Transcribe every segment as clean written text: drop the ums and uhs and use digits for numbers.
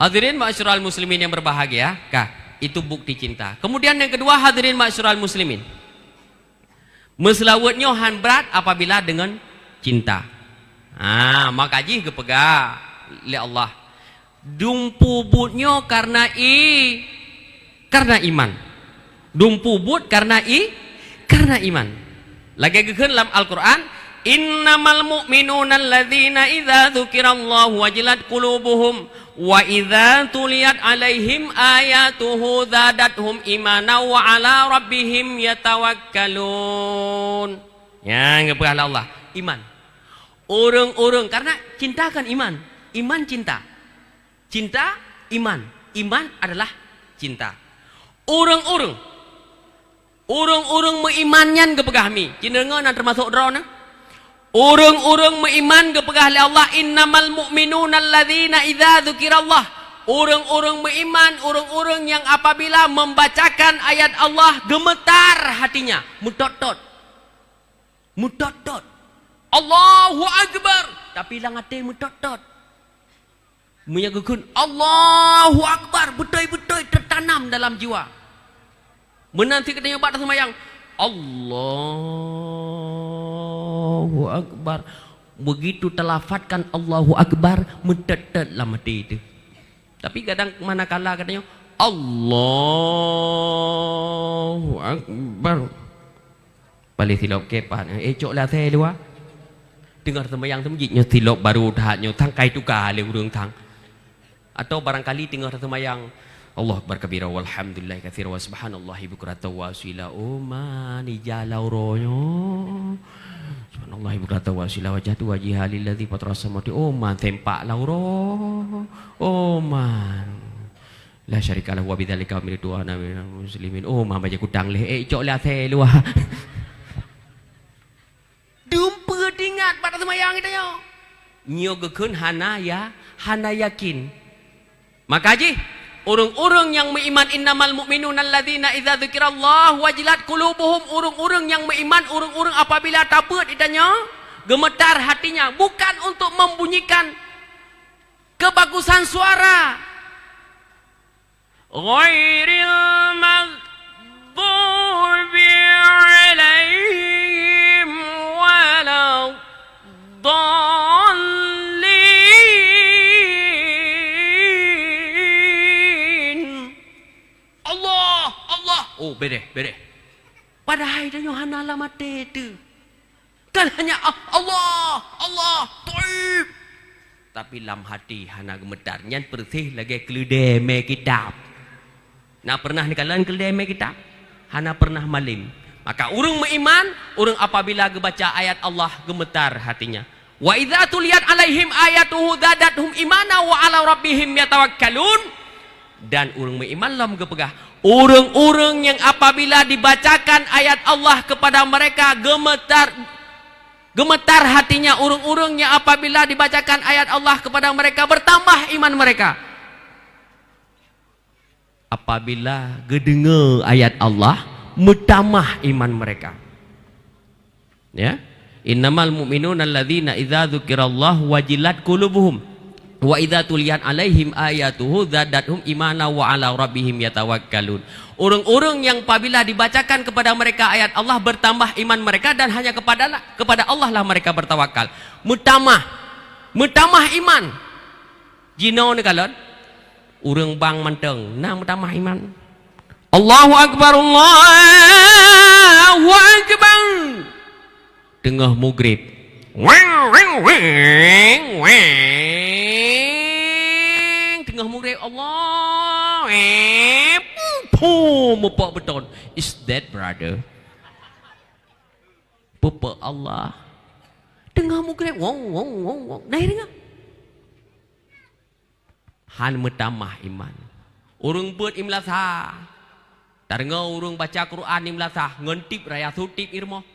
Hadirin ma'asyiral muslimin yang berbahagia, itu bukti cinta. Kemudian yang kedua, hadirin ma'asyiral muslimin, meselawatnya han berat apabila dengan cinta. Maka ji kepegah oleh Allah. Dumpu butnya karena iman. Dumpu but karena iman. Lagi keun dalam Al-Qur'an, innamal mu'minuna alladzina idza dzukirallahu wajilat qulubuhum wa idza tuliyat alaihim ayatuhu zadathum imana wa ala rabbihim yatawakkalun. Ya, kepada Allah, iman. Orang-orang karena cinta kan iman. Iman cinta. Cinta iman. Iman adalah cinta. Orang-orang mengimankan kepada kami. Cinta dengan termasuk drone. Orang-orang beriman kepada Allah, innamal mu'minuna alladzina idza dzukirallah. Orang-orang beriman, orang-orang yang apabila membacakan ayat Allah gemetar hatinya, mutot-tot. Allahu Akbar, tapi lang hati mutot-tot. Menyagakun Allahu Akbar, betul-betul tertanam dalam jiwa. Menanti katanya baca sembahyang, Allahu Akbar. Begitu telafatkan Allahu Akbar, mentetet lah mati itu. Tapi kadang manakala katanya Allahu Akbar, balik silap kepan. Cok lah saya luar. Dengar sembahyang semjitnya silap baru tahatnya tangkai tukar le urang tang. Atau barangkali dengar sembahyang Allah Akbar kabira walhamdulillah katsira wa subhanallahi bukratan wa asila mani jalau royo subhanallahi bukratan wa asila wajhatu wajha lilladzi fatara samawati man tempak lauro man la syarika lahu wa bidzalika umirtu ana minal muslimin man baca kudang leh cok lah the luah dumpa dingat pada sembahyang kita yo nyogekeun hana yakin. Maka ji orang-orang yang beriman, innamal mu'minuna alladzina idza dzukirallah wajilat qulubuhum, orang-orang yang beriman, orang-orang apabila takut itanya gemetar hatinya, bukan untuk membunyikan kebagusan suara. Ghairil maghdubi alaihim waladdallin. Allah. Oh, bere. Padahal dia hana lah mati tu. Kan hanya Allah, taib. Tapi dalam hati hana gemetar. Nyan bersih lagi keledai me kitab. Nak pernah ni kalian keledai me kitab? Hana pernah malim. Maka orang beriman, orang apabila baca ayat Allah gemetar hatinya. Wa idza tuliyat alaihim ayatuhu zadathum imana wa ala rabbihim yatawakkalun. Dan orang beriman lam kepegah. Orang-orang yang apabila dibacakan ayat Allah kepada mereka gemetar hatinya. Orang-orang yang apabila dibacakan ayat Allah kepada mereka bertambah iman mereka. Apabila gedengar ayat Allah bertambah iman mereka. Ya, innamal mu'minuna alladzina idza dzukirallahu wajilat qulubuhum wa idza tuliyat alaihim ayatuhu zadathum imana wa ala rabbihim yatawakkalun. Orang-orang yang apabila dibacakan kepada mereka ayat Allah bertambah iman mereka dan hanya kepada Allah lah mereka bertawakal. Mutamah iman. Jino ni kalon urang bang manteng nah mutamah iman. Allahu Akbar, Allahu Akbar. Tengah maghrib. Tengah maghrib Allah. Mupak beton. Is that brother? Pupak Allah. Tengah maghrib. Wong. Nah dengar. Han mutamah iman. Urang buat imlasah. Tarengah urang baca Quran imlasah ngentip raya sutip irmo.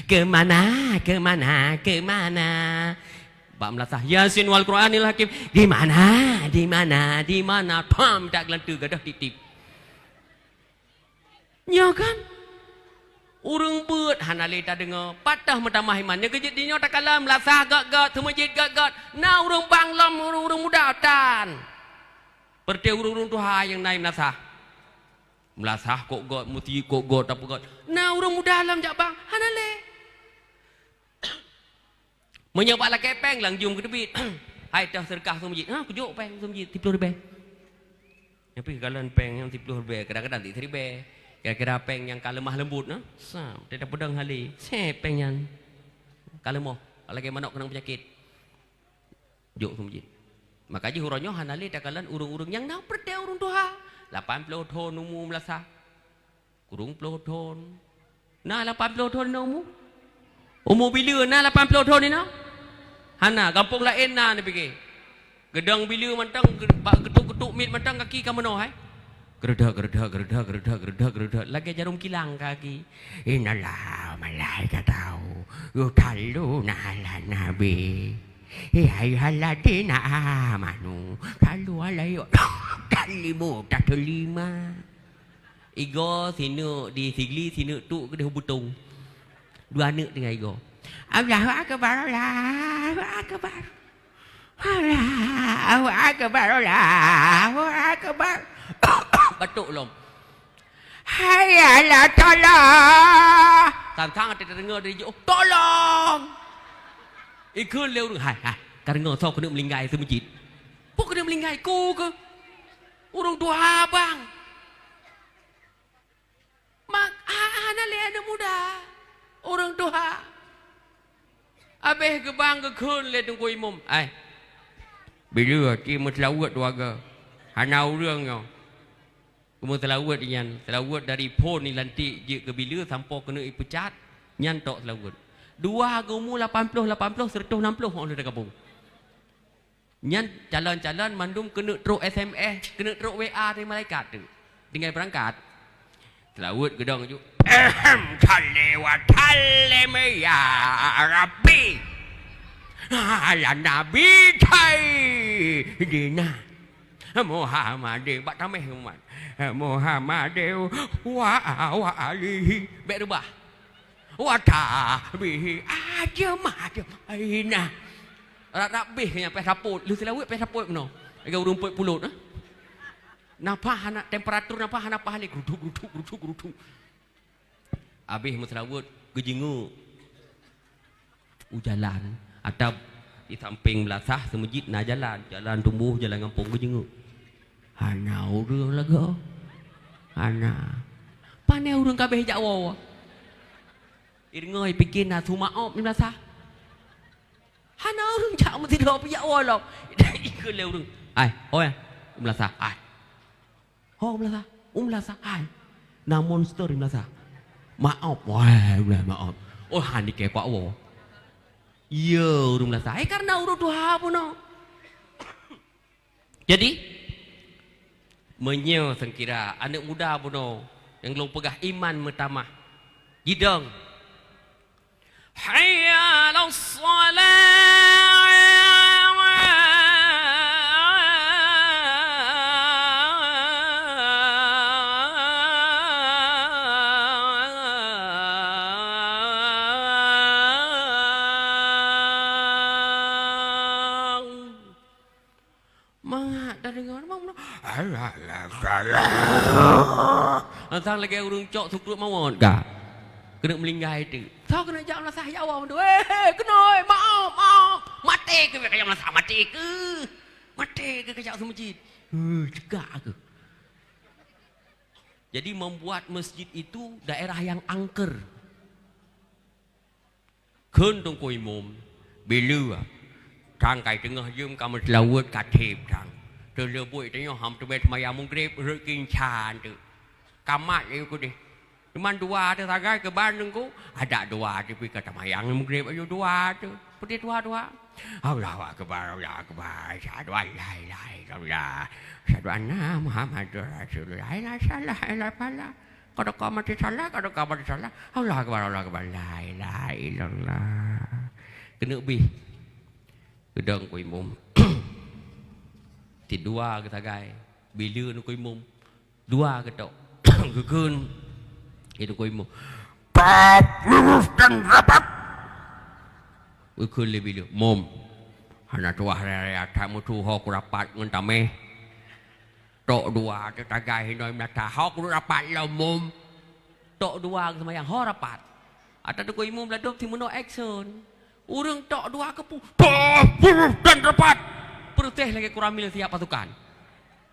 Kemana? Bak melasah Yasin wal Quranil Hakim. Di mana? Pam tak gelantu gadah titip. Ya kan? Urang buat hanale ta dengar. Patah mentamah iman. Yang kejut dinyo tak kalam lasah gat-gat, semejit gat-gat. Nah urang banglam urang muda tan. Perti urang Tuhan yang naik lasah. Melasah kok gat, muti kok gat apa gat. Nah urang muda alam jak bang, hanale. Menyobat lah kepeng lang jum ke debit. Hai dah serkah semejit. Ha kejut peng semejit 30 ribu. Tapi kalau peng yang 30 ribu kadang-kadang 30 ribu. Kira-kira peng yang kalau lemah lembut nah. Sam, dia dah pedang hali. Peng yang kalau mau lagi manok kena penyakit. Jok semjit. Makanya huronyo hanali takalan urung-urung yang nak perde urung Tuhan. 80 tahun umum melasa. Kurung 10 tahun. Nah 80 tahun ni umur. Umur bila nah 80 tahun ni nah. Hana kampung lain nah ni pergi. Gedang bila mantang getuk-getuk mit mantang kaki ka mano hai. Geredak. Lagi jarum kilang kaki. Inalah malaikat tahu. Yutalu nala nabi. Hai haladina amanu. Kalau alayo. Kalimu tak terima. Igo sinu di sigli sinu tu ke butung. Dua anak dengan Igo. Allahu akbar. Allahu akbar. Allahu akbar. Allahu akbar. Batuk lom. Hayalah tolong. Tang-tang ada dengar dari jauh. Tolong. Ikut lewat. Hai. Karena so kena melinggai semejit. Puk kena melinggai ku ke? Urung Tuhan bang. Mak anak anak muda. Urung Tuhan. Abeh ke bang ke kun le tunggu imum. Ai. Bila ti meselawat warga. Hana urang kau. Kemudian selawat dari pon ni lantik je ke bila sampai kena ipecat nyantok selawat. Dua umur 80, 160 orang dah gabung. Nyan calon-calon mandum kena teruk SMS, kena teruk WA dari malaikat tu. Tinggal berangkat. Selawat gedang tu. Salli wa sallim ya Rabbi. Ala Nabi kai dina. Muhammad bak tameh umat. Muhammad wa alihi berubah. Wa tabihi ajmaina. Rabih yang pes raput, lu selawat pes raput meno. Agak urung pulut nah. Napa anak temperatur napa hali geruduk. Habis meselawat gejingu. Ujalan atau di samping belasah semejit na jalan tumbuh jalan kampung gejingu. Hana urang laga. Hana. Pane urang kabeh Jawa. Irngoi pikir na sumaop ni belasah. Hana urang jak mesti dah Jawa lah. Ikut le urang. Ai, oi. Belasah. Ai. Ho belasah. Belasah. Ai. Na monster belasah. Maaf. Wah, maaf. Oh, hani ke Pak Wo. Ya, urang belasah. Ai karena urang Tuhan pun. Jadi menyo sengkira anak muda pun yang belum pegah iman pertama gidang hayya 'alas salat Antang lagi urung cok sukrut mawon ka. Kena melinggai tu. Tahu kena jak lasah Jawa tu. Kena maaf. Mati ke kaya lasah mati ke? Mati ke kejak semejit. Cegak ke. Jadi membuat masjid itu daerah yang angker. Keun tong koi mom. Bila tangkai tengah jum kamu selawat katib tang. Terlebut tanya ham tu bet maya mungkrip rekin chan tu. Kamat aku deh. Cuman dua tu sagai ke Bandung ku. Ada dua tu pergi kata mayang mungkrip ayo dua tu. Putih dua. Allahu akbar, Allahu akbar. Syahadu an la ilaha illallah. Syahadu anna Muhammadur Rasulullah. La ilaha illallah. Kalau kau mati salah, Allahu akbar, Allahu akbar. La ilaha illallah. Kena lebih. Gedang ku imum. Dua ke sagai. Bila nu ku imum. Dua ke tok. Kekun itu kau imu saf lurus dan rapat. Ukul lebih mom. Hana tuah raya tamu tu ho kurapat ngentameh. Tok dua tu tagai hinoi mata ho kurapat lah mom. Tok dua sama yang ho rapat. Ada tu ko imum ladop timuno action. Urang tok dua kepu. Saf lurus dan rapat. Perteh lagi kuramil tiap pasukan.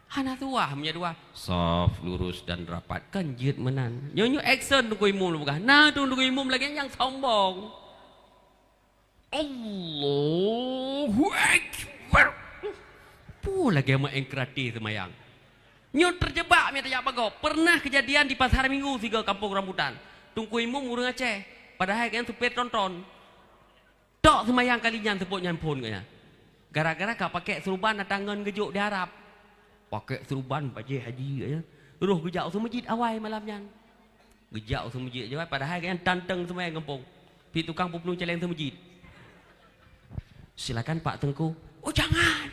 Hana tua punya dua. Saf lurus dan rapat kan jit menan. Nyo action tu ko imum bukan. Nah tu ko imum lagi yang sombong. Allahu Akbar. Pu lagi mak engkrati semayang. Nyo terjebak mi tak bago. Pernah kejadian di pasar Minggu 3 kampung rambutan. Tungku imum urang Aceh. Padahal kan supet tonton. Tok semayang kalinya sebut nyampun kaya. Gara-gara kau pakai serban tangan gejuk diharap. Pakai serban baju haji kaya. Roh gejak usah masjid awal malamnya. Gejak usah masjid je padahal kan tanteng semayang kampung. Pi tukang pupulung celeng usah masjid. Silakan Pak Tengku. Oh jangan.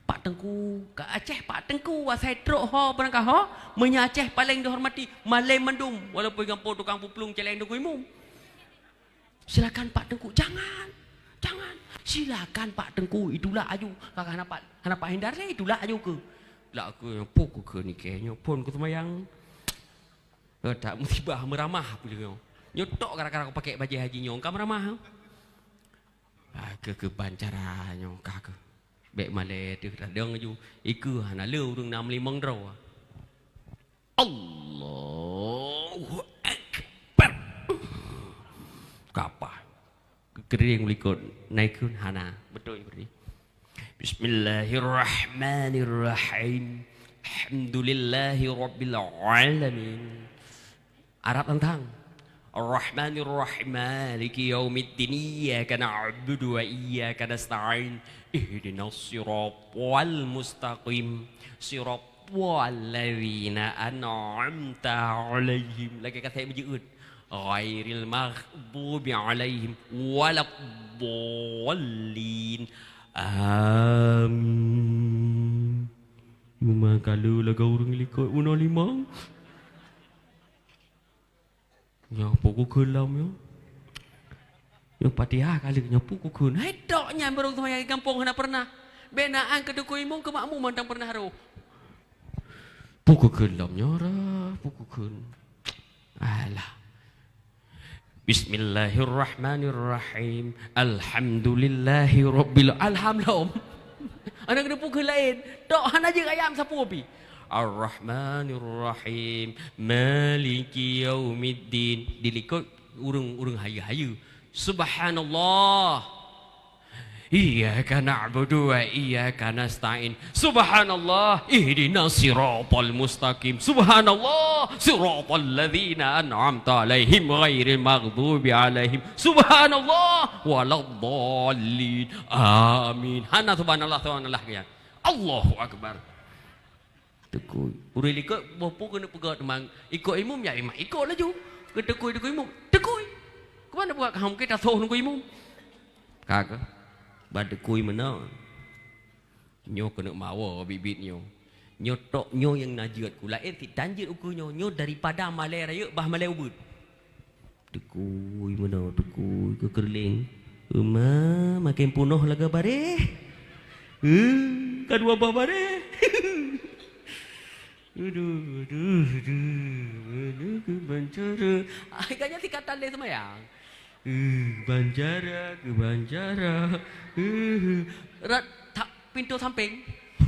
Pak Tengku, ke Aceh Pak Tengku, wasai truk ho berangkat ho, menya Aceh paling dihormati, Malay mendum, walaupun kampung tukang pupulung celeng tu imum. Silakan Pak Tengku, jangan. Silakan Pak Tengku, itulah aju. Kakak Pak Hindar le, itulah aju ke. Lah aku yang pokok ke ni kayaknya pun ku semayang. Tak musibah meramah pula kau. Nyotok gara-gara aku pakai baju haji nyong, kau meramah. Ke bancaranya kak. Bek Malay tu kadang aju iku hana leu urang 65 draw. Allahu Akbar. Kapah. Kering likut naikun hana betul beri. Bismillahirrahmanirrahim. Alhamdulillahi rabbil alamin. Arab tentang Ar-Rahmanir-Rahim Maliki yaumiddin iyyaka na'budu wa iyyaka nasta'in ihdinas siratal mustaqim siratal ladzina an'amta 'alaihim lagi kata berjeut ghairil maghdubi 'alaihim waladdallin amin. Memang kalau lagu orang likut una limang nyapu kukulam yo. Yo Fatihah kali nyapu kukun. Hai doknya baru sama yang kampung hendak pernah. Benaan keduku imung ke makmum mentang pernah ro. Pukukulam nyora, pukukun. Alah. Bismillahirrahmanirrahim. Alhamdulillahi rabbil alhamdulillah. Anak kena pukul lain. Dok hana je ayam sapu api. Ar-Rahmanir-Rahim Maliki yaumiddin. Dilikut urung hayu-hayu. Subhanallah. Iyyaka na'budu wa iyyaka nasta'in. Subhanallah. Ihdinas siratal mustaqim. Subhanallah. Siratal ladzina an'amta 'alaihim ghairil maghdubi 'alaihim. Subhanallah waladdallin. Amin. Hana subhanallah kaya. Allahu akbar. Tekui. Urang ikut bopo kena pegat memang ikut imam ya imam ikut laju. Ke tekui imam. Tekui. Ke mana buat kamu kita tahu nunggu imam. Kagak. Bad tekui mana? Nyo kena mawa bibit nyo. Nyo tok nyo yang najiat ku lain ti tanjit uku nyo daripada Malay raya bah Malay ubud. Tekui mana tekui ke kerling. Makin punuh laga bare. Kedua bah bare. Aduh, ke Banjara. Agaknya si kata le semayang. Banjara, ke Banjara. Rat tak pintu samping.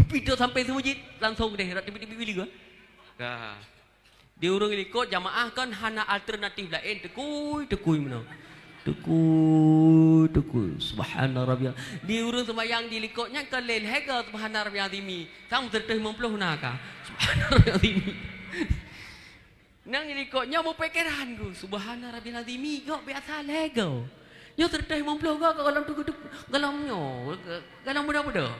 Pintu samping semujit langsung deh rat tiba-tiba gua. Nah. Di urang ikut jamaah kan hana alternatif lain tekui mana. Tekui subhana rabbiyal. Di urang semayang di likutnya ke lain hega subhana rabbiyal azimi. Kamu terteh 50 nakah. Subhana rabbiyal azimi. Nang di likutnya mau pikiran ku subhana rabbiyal azimi kok biasa lego. Nyo terteh 50 kok kalau galamnyo. Galam muda-muda.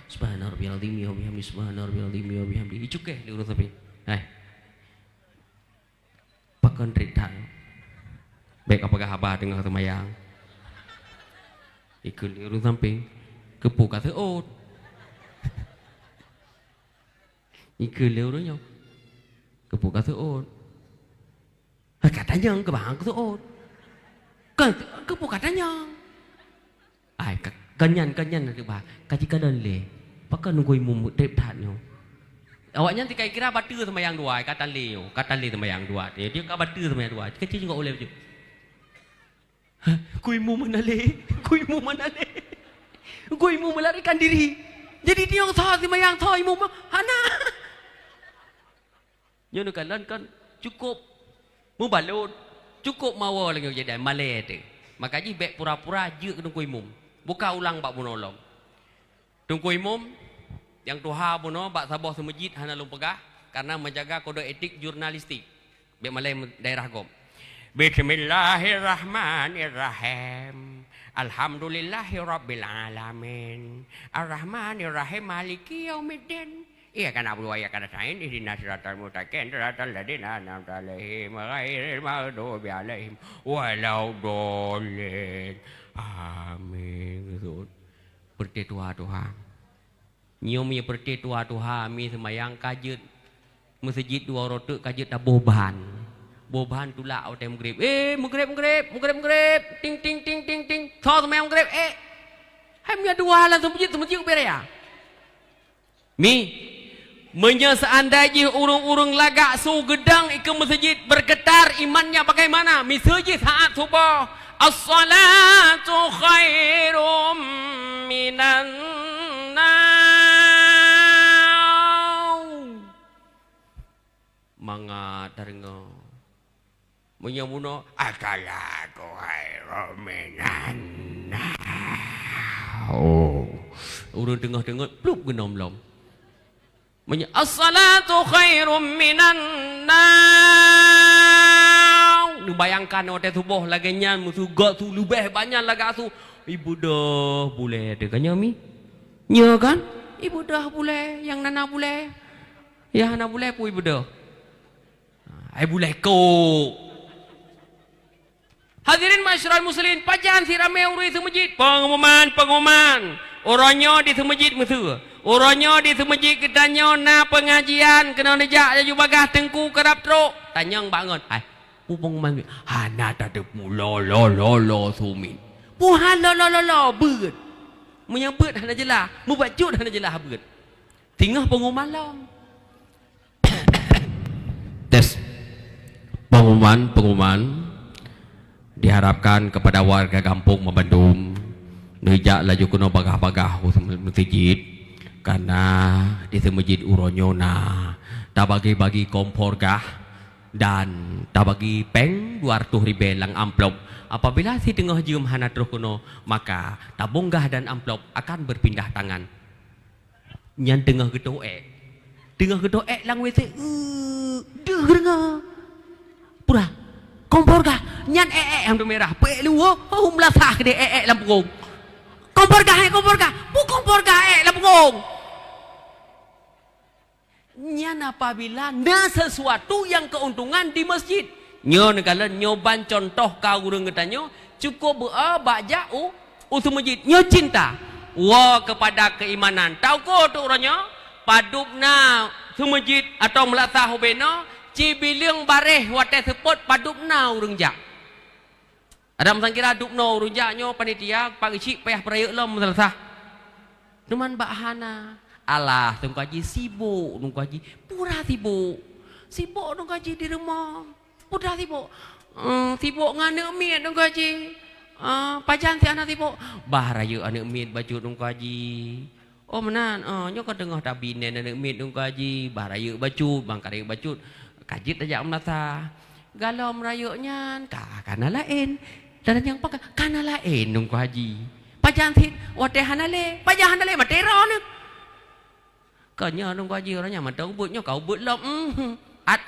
Subhana rabbiyal azimi wa bihamdi subhana rabbiyal azimi wa bihamdi. Icukeh di urang sapi. Hai. Pakon ritang. Baik apakah habar dengan semayang? Ikut urung samping kepu kata ot. Ikut urungnya kepu kata ot. Kata katanya ke bang ke tuot. Ke pu katanya. Ai kanyan nanti bah. Kaji kadan le. Pakai nunggu imum dep tatnya. Awaknya nanti kira batu sama yang dua. Kata le sama yang dua. Dia kata batu sama yang dua. Kecil juga oleh je. Kuimu mana le? Kuimu mana le? Kuimu melarikan diri. Jadi dia yang tahu sama yang tahu imu hana. Nyo nak kan cukup mubalot. Cukup mawa lagi jadi Malay tu. Makanya bek pura-pura je ke tungku imum. Buka ulang bak menolong. Tungku imum yang tuha puno bak sabah semajid hana lum pegah karena menjaga kode etik jurnalistik. Bek Malay daerah gom. Bismillahirrahmanirrahim. Alhamdulillahirabbil alamin. Arrahmanirrahim maliki yaumiddin. Iya kan Abu Waya kan sain ihdinas siratal mustaqim siratal ladzina an'amta 'alaihim ghairil maghdubi 'alaihim waladdallin. Amin. Berdoa Tuhan. Nyom ya berdoa Tuhan mi semayang kajut masjid dua rotuk kajut dah boban. Boban tulak au tem grip. Maghrib. Ting. Thor semayang maghrib. Hai mi dua lah masjid berea. Mi Menya seandainya urung-urung lagak su gedang ke masjid bergetar imannya bagaimana? Misalnya saat subuh as-salatu khairum minan naum. Manga taringo. Menya muno as-salatu khairum minan naum. Urung tengah-tengah plup genom lom. As-salatu khairum minan naum. Nu bayangkan waktu subuh laganya musuh gak tu lebih banyak laga tu. Ibu dah boleh dekanya mi. Nya kan? Ibu dah boleh, yang nana boleh. Ya nana boleh pu ibu dah. Ai boleh ko. Hadirin masyarakat muslimin, pajan si ramai urus di masjid. Pengumuman. Orangnya di masjid musuh. Orangnya di masjid ketanya na pengajian kena nejak jaju bagah tengku kerap teruk. Tanyang bangun. Ai, pu pengumuman. Hana tak ada mula lo sumin. Pu halo beut. Menyebut hana jelah, mu bacut hana jelah beut. Tinggal pengumuman lah. Tes. Pengumuman diharapkan kepada warga kampung Membandung nejak laju kuno bagah-bagah masjid karena di masjid uronyona tak bagi-bagi kompor gah dan tak bagi peng 200 lang amplop. Apabila si tengah jum hana terus kuno maka tabung gah dan amplop akan berpindah tangan. Nyan tengah gedoek lang wc dengar pura kompor gah nyan yang tu merah pe lu melasah ke lampung kompor gah bu kompor gah lampung nyan apabila ada sesuatu yang keuntungan di masjid nyo negala nyoban contoh kau urang katanya cukup baca usul masjid nyo cinta wa kepada keimanan tahu ko tu orangnya padupna su masjid atau melasah hobeno cibiling bareh wate sepot padupna urang jak ada masang kira dupno urang jaknyo panitia pagicik payah perayuk lom melasah cuman bahana alah tunggu haji sibuk tunggu haji pura sibuk tunggu haji di rumah pura sibuk ngana miet tunggu haji pajan si anak sibuk baharayu anak miet baju tunggu haji oh menan nyok tengah tabinen anak miet tunggu haji baharayu baju bangkarayu baju kajit aja merasa galau merayuknya karena lain dan yang pakai karena lain tunggu haji pajan si wate hanale pajan hanale matera ni kanya nunggu haji orangnya mata ubutnya kau ubut lom at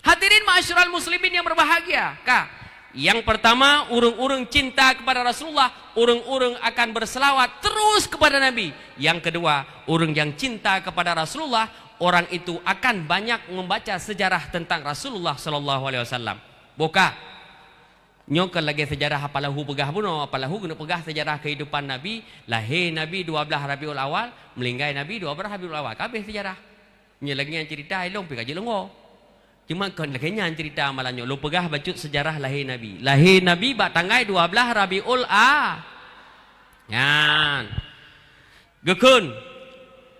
hadirin ma'asyiral muslimin yang berbahagia kah yang pertama urung-urung cinta kepada Rasulullah urung-urung akan berselawat terus kepada Nabi yang kedua urung yang cinta kepada Rasulullah orang itu akan banyak membaca sejarah tentang Rasulullah sallallahu alaihi wasallam boka nyok lagi sejarah apalahu pegah puno apalahu guna pegah sejarah kehidupan Nabi lahir Nabi 12 Rabiul Awal melinggai Nabi 12 Rabiul Awal kabeh sejarah nya lagi yang cerita elong pi kaji lengo Cuma kon lakinya cerita amalannya. Lo pegah bacut sejarah lahir Nabi. Lahir Nabi bak tanggal 12 Rabiul A. Yan. Gekun.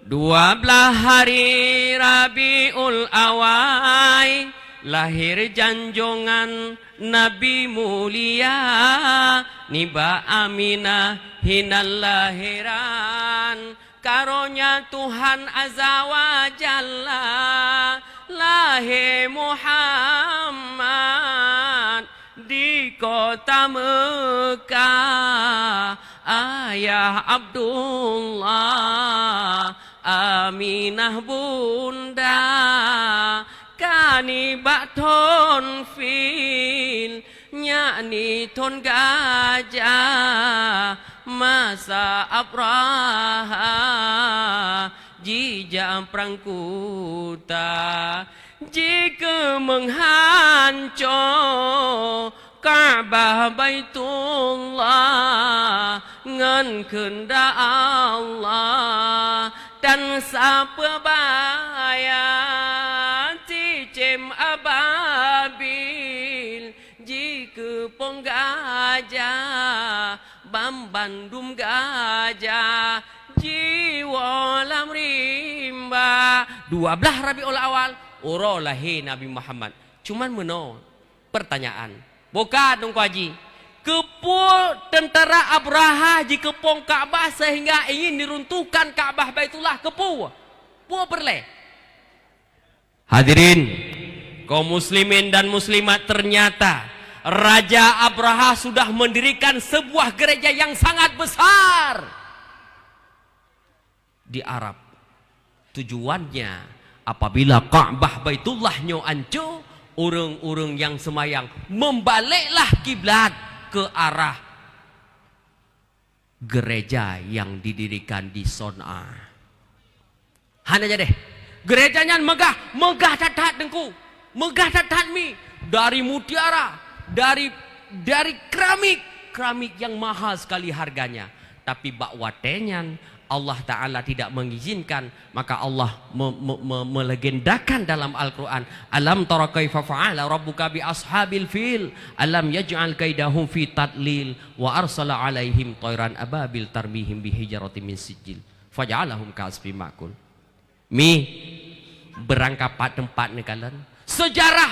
12 hari Rabiul Awal lahir janjongan Nabi mulia niba Aminah hinal lahiran karunia Tuhan Azza wa Jalla lahir Muhammad di kota Mekah ayah Abdullah Aminah bunda kani bakton fil nyani ton gajah masa Abraha jijam prangkuta jika menghancur Ka'bah Baitullah ngan kenda Allah dan siapa bayar cicim ababil jika pong gajah bambandum gajah jiwa lam rimba 12 Rabiul Awal uro lahir Nabi Muhammad. Cuman meno pertanyaan bukan dong Haji kepul tentara Abraha di kepong Ka'bah sehingga ingin diruntuhkan Ka'bah Baitullah kepu berle. Hadirin kaum muslimin dan muslimat, ternyata Raja Abraha sudah mendirikan sebuah gereja yang sangat besar di Arab. Tujuannya apabila Ka'bah Baitullahnya hancur, orang-orang yang semayang membaliklah kiblat ke arah gereja yang didirikan di Son'a. Hanya aja deh. Gerejanya megah tatat dengku. Megah tatat mi dari mutiara, dari keramik yang mahal sekali harganya. Tapi bakwatenyan Allah Ta'ala tidak mengizinkan, maka Allah melegendakan dalam Al-Quran, alam tara kaifa fa'ala rabbuka bi ashabil fil alam yaj'al kaidahum fi tadlil wa arsala alaihim tayran ababil tarmihim bi hijaratin min sijil faj'alahum ka'asfin ma'kul. Mi berangkat tempat nekalan sejarah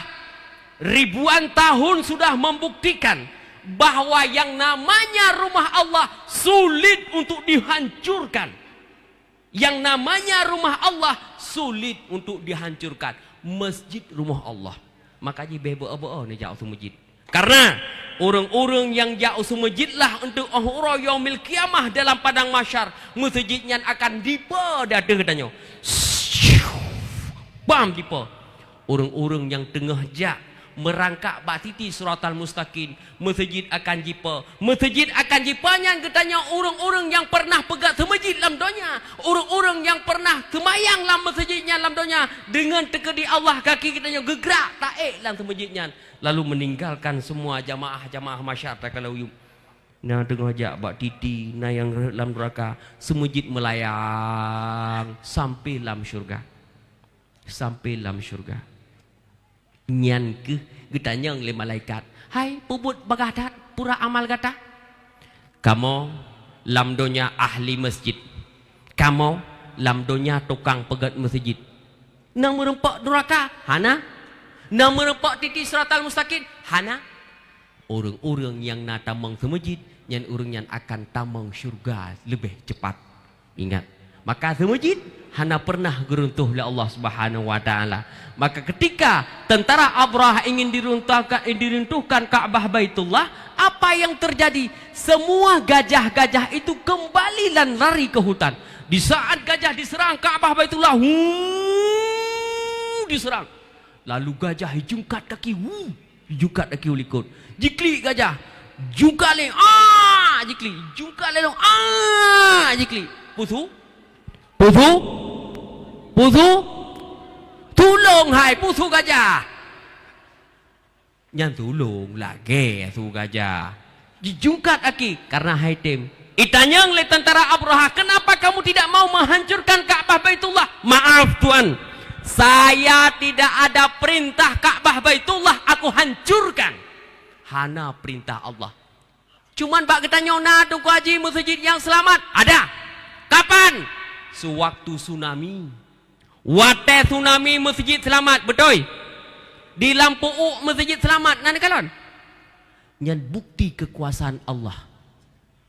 ribuan tahun sudah membuktikan bahwa yang namanya rumah Allah sulit untuk dihancurkan. Yang namanya rumah Allah sulit untuk dihancurkan. Masjid rumah Allah. Makanya bebo-bebo ni jauh su masjid. Karena orang-orang yang jauh su masjid lah untuk ahura yaumil kiamah dalam padang mahsyar, masjidnya akan dipa dada katanya. Bam dipa. Orang-orang yang tengah jak merangkak batiti suratal mustaqim, masjid akan jipa. Masjid akan jipanya katanya orang-orang yang pernah pegat masjid dalam dunia, orang-orang yang pernah semayang dalam masjidnya dalam dunia, dengan teka di Allah kaki katanya gegerak taik dalam masjidnya, lalu meninggalkan semua jamaah-jamaah masyarakat kalau yuk nah tengah jak batiti nah yang dalam neraka, semujid melayang sampai dalam syurga, sampai dalam syurga. Nyan ke getanya oleh malaikat, hai pubut bagadat pura amal gata, kamu lamdonya ahli masjid, kamu lamdonya tukang pegat masjid, nang merempak neraka hana, nang merempak titi siratal mustaqim hana. Orang-orang yang nak tamang ke masjid, yang orang yang akan tamang syurga lebih cepat. Ingat, maka ke masjid hana pernah geruntuh oleh Allah Subhanahu wa taala. Maka ketika tentara Abraha ingin diruntuhkan Ka'bah Baitullah, apa yang terjadi? Semua gajah-gajah itu kembali dan lari ke hutan. Di saat gajah diserang Ka'bah Baitullah, diserang. Lalu gajah jungkat kaki, jungkat kaki ulikut. Jikli gajah, jungkat le, jikli, jungkat le, jikli. Pusu, tulung hai pusu gajah. Yang tulung lagi su gajah. Dijungkat aki karena hai tim. Itanya oleh tentara Abraha, kenapa kamu tidak mau menghancurkan Ka'bah Baitullah? Maaf Tuan, Saya tidak ada perintah Ka'bah Baitullah aku hancurkan. Hana perintah Allah. Cuman bak ketanya na Tunku Haji masjid yang selamat. Ada. Kapan? Sewaktu tsunami. Wate tsunami masjid selamat. Betul? Di Lampu U masjid selamat. Nana kalon? Yang bukti kekuasaan Allah.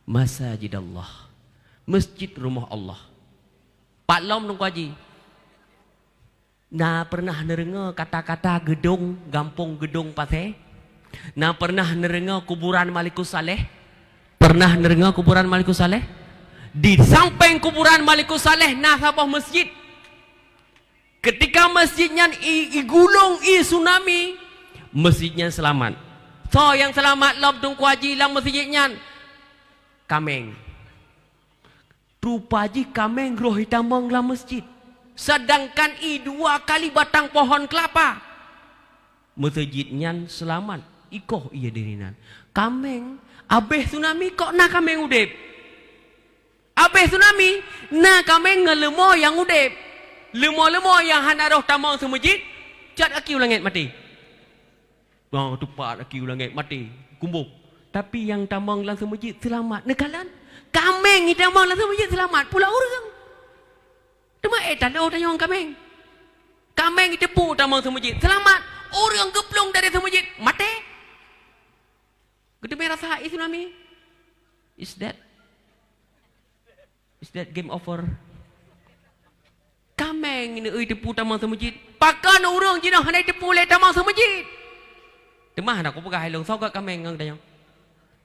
Masjid Allah. Masjid rumah Allah. Pak Lom Tunku Haji. Na pernah nerenga kata-kata gedung, gampung gedung pasai? Na pernah nerenga kuburan Malikus Saleh? Pernah nerenga kuburan Malikus Saleh? Di samping kuburan Malikus Saleh na sabah masjid. Ketika masjidnya igulung tsunami, masjidnya selamat. So yang selamat lom Tunku Haji lang masjidnya kameng. Rupa Haji kameng roh hitamong lang masjid. Sedangkan dua kali batang pohon kelapa. Masjidnya selamat. Ikoh iya dirinan. Kameng. Abeh tsunami kok na kameng udep. Abeh tsunami. Na kameng ngelemo yang udep. Lemo-lemo yang hanaroh tamang semajid. Cat aki ulangit mati. Bang tupak aki ulangit mati. Kumbuk. Tapi yang tamang lang semajid selamat. Nekalan. Kameng tamang lang semajid selamat. Pula orang. Cuma tak ada orang yang kameng. Kameng itu pun tamang semajid. Selamat. Orang geplung dari semajid. Mati. Kita merasa tsunami. Is that game over? Kameng ini tepu tamang semajid. Pakan orang jina hanai tepu le tamang semajid. Temah nak aku pegah helong. Sogat kameng ngang dayo.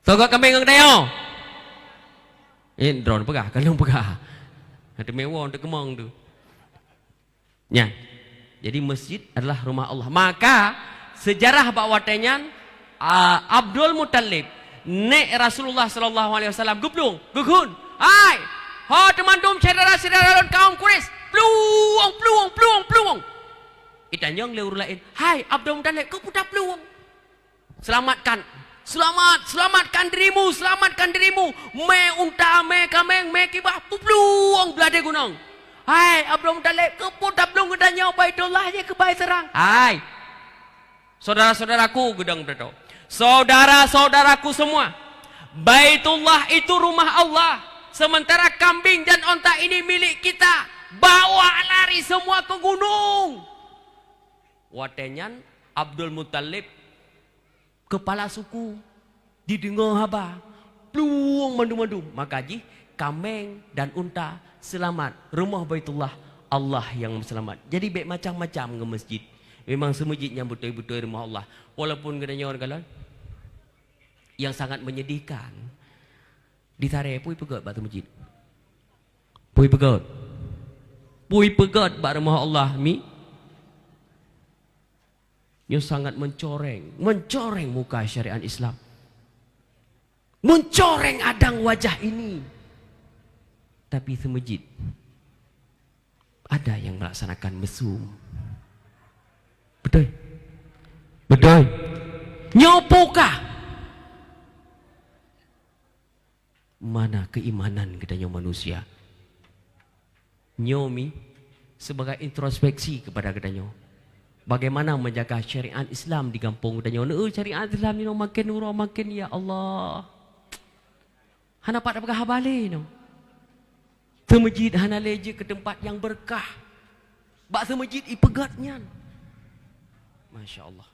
Sogat kameng ngang dayo. Drone pegah. Kalong pegah. Ada mewah untuk kemang tu. Ya. Jadi masjid adalah rumah Allah. Maka sejarah bakwatanya Abdul Muttalib nek Rasulullah sallallahu alaihi wasallam gublung, gugun. Hai, ha teman-teman saudara-saudara kaum Quraisy, peluang. Itanyong leur lain. Hai Abdul Muttalib, kau putar peluang. Selamatkan dirimu. Me unta, me kameng, me kibah, peluang belade gunung. Hai, Abdul Muttalib, keput tablung gedanya Baitullah je ke baik serang. Hai. Saudara-saudaraku gedang berdo. Saudara-saudaraku semua. Baitullah itu rumah Allah. Sementara kambing dan onta ini milik kita. Bawa lari semua ke gunung. Watenyan Abdul Muttalib kepala suku didengar haba peluang mandum-mandum maka ji kameng dan unta selamat rumah Baitullah Allah yang selamat. Jadi baik macam-macam ke masjid. Memang semajidnya betul-betul rumah Allah. Walaupun katanya orang kalan yang sangat menyedihkan di Tare pui pegat batu masjid. Pui pegat bak rumah Allah mi yang sangat mencoreng muka syariat Islam. Mencoreng adang wajah ini. Tapi semajid ada yang melaksanakan mesum. Betul. Nyopokah? Mana keimanan katanya manusia? Nyomi sebagai introspeksi kepada katanya. Bagaimana menjaga syariat Islam di kampung katanya. Syariat Islam ni makin ya Allah. Hana pak dapat habale no. Semajid hana leje ke tempat yang berkah. Bak semajid ipegatnya. Masya-Allah.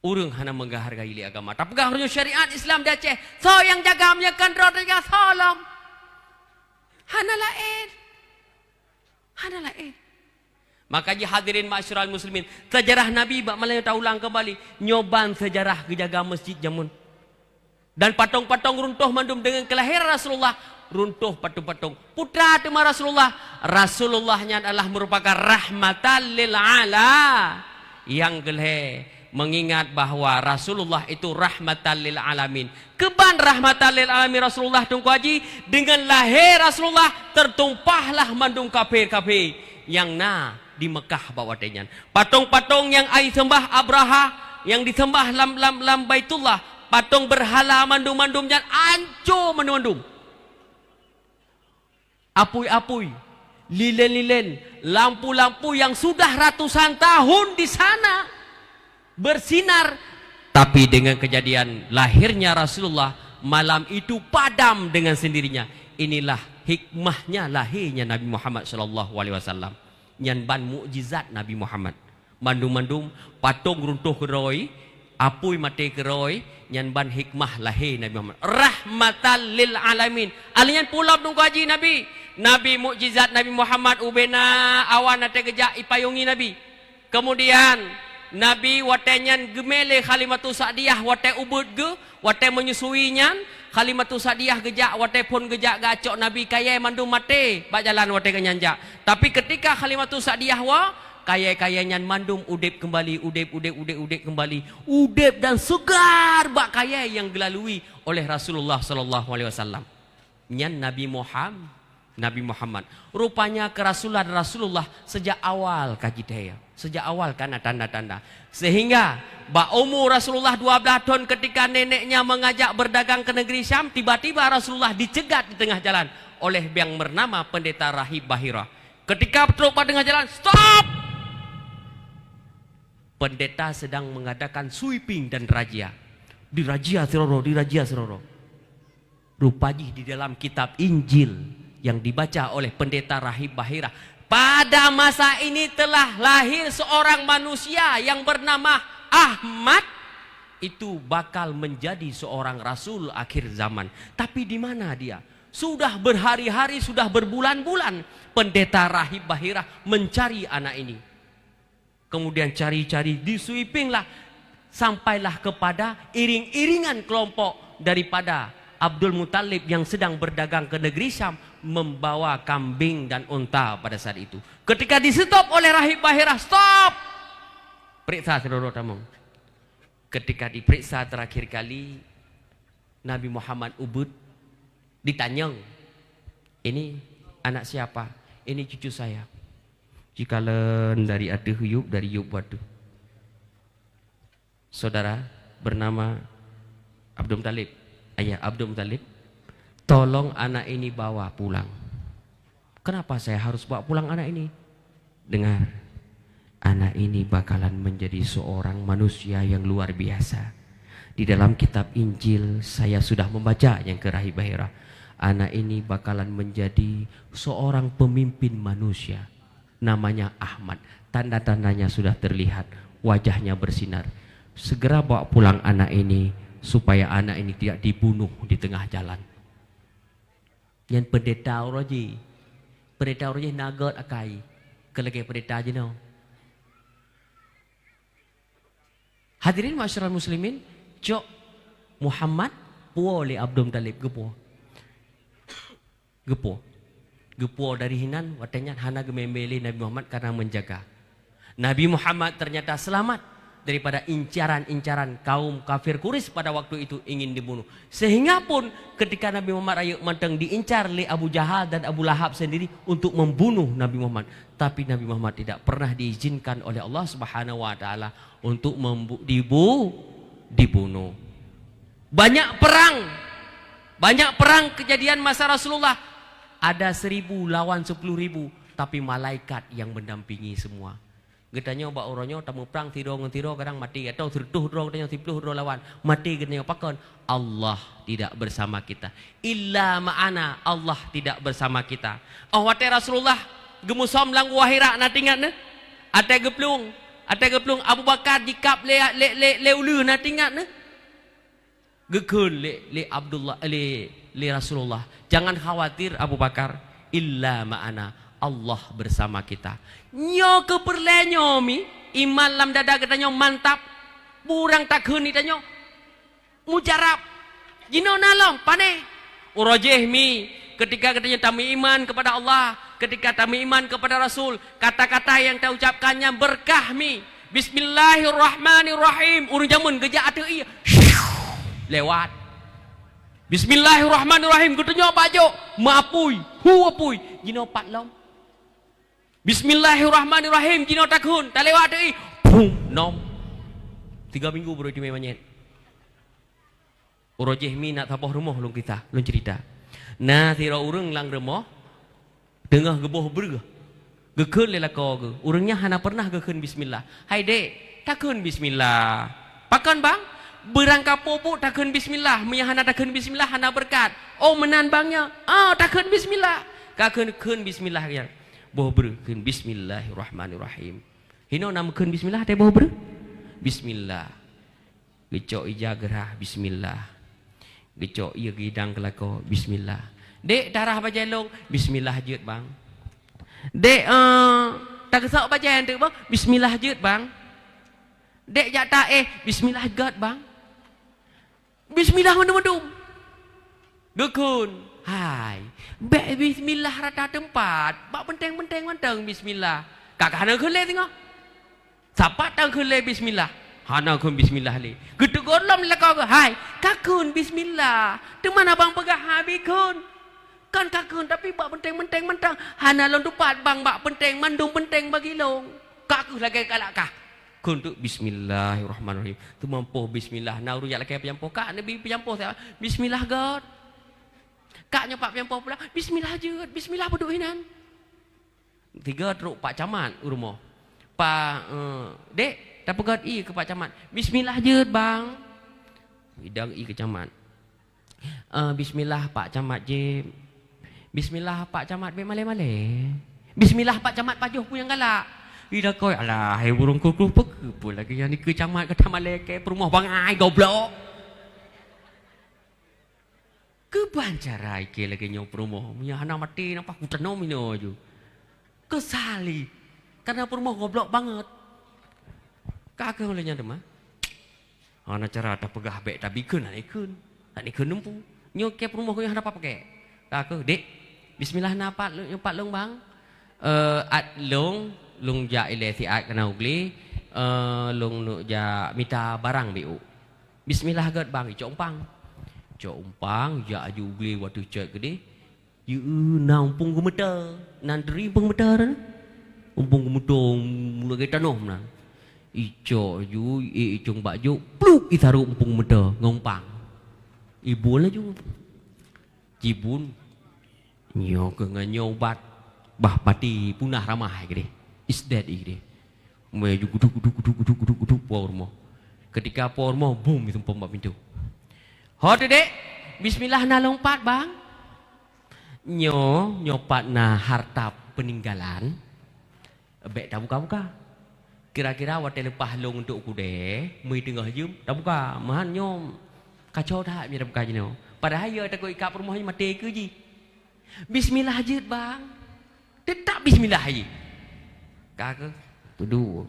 Urang hana menghargai li agama. Tapi harusnya syariat Islam dah ceh. So yang jaga menyakan rodanya salam. Hana lain. Makanya hadirin masyarakat muslimin, sejarah Nabi bak malaya ulang kembali nyoban sejarah kejaga masjid jamun. Dan patung-patung runtuh mandum dengan kelahiran Rasulullah, runtuh patung-patung. Putra tema Rasulullahnya adalah merupakan rahmatan lil ala. Yang gelhe mengingat bahwa Rasulullah itu rahmatan lil alamin. Keban rahmatan lil alamin Rasulullah Tunku Haji, dengan lahir Rasulullah tertumpahlah mandum kafir-kafir yang di Mekah bawatenyan. Patung-patung yang ai sembah Abraha, yang disembah lam Baitullah, patung berhala mandum-mandumnya ancur mandum-mandum. Apui-apui lilin-lilin, lampu-lampu yang sudah ratusan tahun di sana bersinar. Tapi dengan kejadian lahirnya Rasulullah, malam itu padam dengan sendirinya. Inilah hikmahnya lahirnya Nabi Muhammad sallallahu alaihi wasallam. Nyan ban mukjizat Nabi Muhammad. Mandum-mandum patung runtuh keroi, apui mati keroi, nyan ban hikmah lahir Nabi Muhammad. Rahmatan lil alamin. Alian pula nunggu haji Nabi. Nabi mukjizat Nabi Muhammad ubena awan ate gejak ipayungi Nabi. Kemudian Nabi watenyan gemele Halimatu Sa'diyah wate ubud ge, wate menyusuinya Halimatu Sa'diyah gejak wate pun gejak gacok Nabi kaya mandum mate bak jalan wate kenyanjak. Tapi ketika Halimatu Sa'diyah wa kaya nyan mandum udip kembali, udip kembali, udip dan segar bak kaya yang dilalui oleh Rasulullah sallallahu alaihi wasallam. Nyan Nabi Muhammad rupanya kerasulan Rasulullah sejak awal kajidaya, sejak awal karena tanda-tanda, sehingga bak umur Rasulullah 12 tahun ketika neneknya mengajak berdagang ke negeri Syam, tiba-tiba Rasulullah dicegat di tengah jalan oleh yang bernama pendeta rahib Bahira. Ketika terlupa tengah jalan, stop! Pendeta sedang mengadakan sweeping dan razia. Dirajia seroro. Rupanya di dalam kitab Injil yang dibaca oleh pendeta rahib Bahira, pada masa ini telah lahir seorang manusia yang bernama Ahmad, itu bakal menjadi seorang rasul akhir zaman. Tapi di mana dia? Sudah berhari-hari, sudah berbulan-bulan pendeta rahib Bahira mencari anak ini. Kemudian cari-cari, disweepinglah, sampailah kepada iring-iringan kelompok daripada Abdul Muttalib yang sedang berdagang ke negeri Syam, membawa kambing dan unta pada saat itu. Ketika di-stop oleh rahib Bahira, stop! Periksa saudara tamu. Ketika diperiksa terakhir kali, Nabi Muhammad ubud, ditanya, ini anak siapa? Ini cucu saya. Jikalan dari ada huyub, dari yub wadu. Saudara bernama Abdul Muttalib, ayah Abdul Muttalib, tolong anak ini bawa pulang. Kenapa saya harus bawa pulang anak ini? Dengar, anak ini bakalan menjadi seorang manusia yang luar biasa. Di dalam kitab Injil saya sudah membaca yang ke rahib Bahira. Anak ini bakalan menjadi seorang pemimpin manusia. Namanya Ahmad. Tanda-tandanya sudah terlihat, wajahnya bersinar. Segera bawa pulang anak ini supaya anak ini tidak dibunuh di tengah jalan. Yang pendeta roji nagot akai kelagi pendeta je no. Hadirin masyarakat muslimin, cok Muhammad puo le Abdul Muttalib gepo dari hinan watanya hana gemembeli Nabi Muhammad karena menjaga. Nabi Muhammad ternyata selamat daripada incaran-incaran kaum kafir Quraisy pada waktu itu ingin dibunuh. Sehingga pun ketika Nabi Muhammad ayuk manteng diincar oleh Abu Jahal dan Abu Lahab sendiri untuk membunuh Nabi Muhammad, tapi Nabi Muhammad tidak pernah diizinkan oleh Allah Subhanahu wa taala untuk dibunuh. Banyak perang kejadian masa Rasulullah. Ada 1000 lawan 10.000, tapi malaikat yang mendampingi semua. Getanya bak orangnya tamu perang tiro kadang mati atau tertuh dorong tanya 10 lawan mati getanya pakon. Allah tidak bersama kita. Illa ma'ana, Allah tidak bersama kita. Wate Rasulullah gemusom lang wahira na tingat ne. Ate geplung Abu Bakar dikap le ulu na tingat ne. Gekun le Abdullah le Rasulullah. Jangan khawatir Abu Bakar, illa ma'ana, Allah bersama kita. Nyo keperlenyo mi iman lam dada katanya mantap. Burang takhun itanya mujarab. Jino nalong pane. Urajih mi ketika katanya tamu iman kepada Allah, ketika tamu iman kepada Rasul, kata-kata yang kita ucapkannya berkah mi. Bismillahirrahmanirrahim. Urang jamun gejak ada iya. Lewat. Bismillahirrahmanirrahim. Katanya bajo maapui, huapui. Jino patlom. Bismillahirrahmanirrahim. Jino takhun, tak lewat deui. Bum, nom. 3 minggu baru di manyet. Urajih mi nak tapoh rumah lung kita, lung cerita. Nah, tira urang lang rumah Tengah geboh bergah. Gekun le lako ke. Urangnya hana pernah gekun bismillah. Hai dek, takun bismillah. Pakan bang, berangka popok takun bismillah. Mia hana takun bismillah hana berkat. Oh menan bangnya. Takun bismillah. Kakun kun bismillah ya. Boh berkun bismillahirrahmanirrahim. Hino nama kun bismillah teh boh ber. Bismillah. Gecok ija gerah bismillah. Gecok ia gidang kelako bismillah. Dek darah bajelong bismillah jeut bang. Dek tak kesok baca tu bang, bismillah jeut bang. Dek jata bismillah jeut bang. Bismillah mendum-mendum. Gekun. Hai. Bek bismillah rata tempat. Bak penteng-penteng manteng bismillah. Kakak hana kun le tengok. Siapa tang kun le bismillah? Hana kun bismillah le. Getu golom le kau. Hai, kakun bismillah. Tu mana bang pegah habis kun? Kan kakun tapi bak penteng-penteng mentang. Hana lon tupat bang bak penteng mandung penteng bagi long. Kaku lagi kalakah. Kun tu bismillahirrahmanirrahim. Tu mampu bismillah. Nauru yak lagi penyampo kak nabi penyampo saya. Bismillah God. Kak nyopak penyampo pula. Bismillah jeut. Bismillah beduk hinan. 3 teruk pak camat rumah. Pak dek tak pegat ke pak camat. Bismillah jeut bang. Bidang ke camat. Bismillah pak camat je. Bismillah Pak Camat be male-male. Bismillah Pak Camat pajuh pun yang galak. Ida koi alah hai burung kuku peke lagi yang ni ke camat kata male ke perumah bangai goblok. Ke bancara ke lagi nyau perumah. Punya anak mati nampak ku tenom ini aja. Kesali. Karena perumah goblok banget. Kakak olehnya demah. Ana cara tak pegah bek tak bikun nak ikun. Tak ikun nempu. Nyau ke perumah ku yang ada apa pakai. Kakak dek bismillah napat nyupat long bang. At long ja ile si at kena ugli. Long nu ja minta barang biu. Bismillah god bang cok umpang. Cok umpang ja ju ugli waktu cek gede. Yu na umpung gumeta. Nan deri umpung meter. Umpung gumutong mula kita noh na. Ico ju icung baju pluk itaru umpung meter ngompang. Ibu lah ju. Jibun nyo ke nganyo bat bah pati punah ramah gede is dead gede me guduk pormo ketika pormo boom itu pembak pintu hot dek bismillah na lompat bang nyopat na harta peninggalan bek tak buka kira-kira wate lepah long untuk kude mui tengah jum tak buka mahan nyom kacau dah mi buka jeno padahal ya tak ikap rumahnya mati ke ji. Bismillah jeut bang. Tetap bismillah je. Kakak tuduh.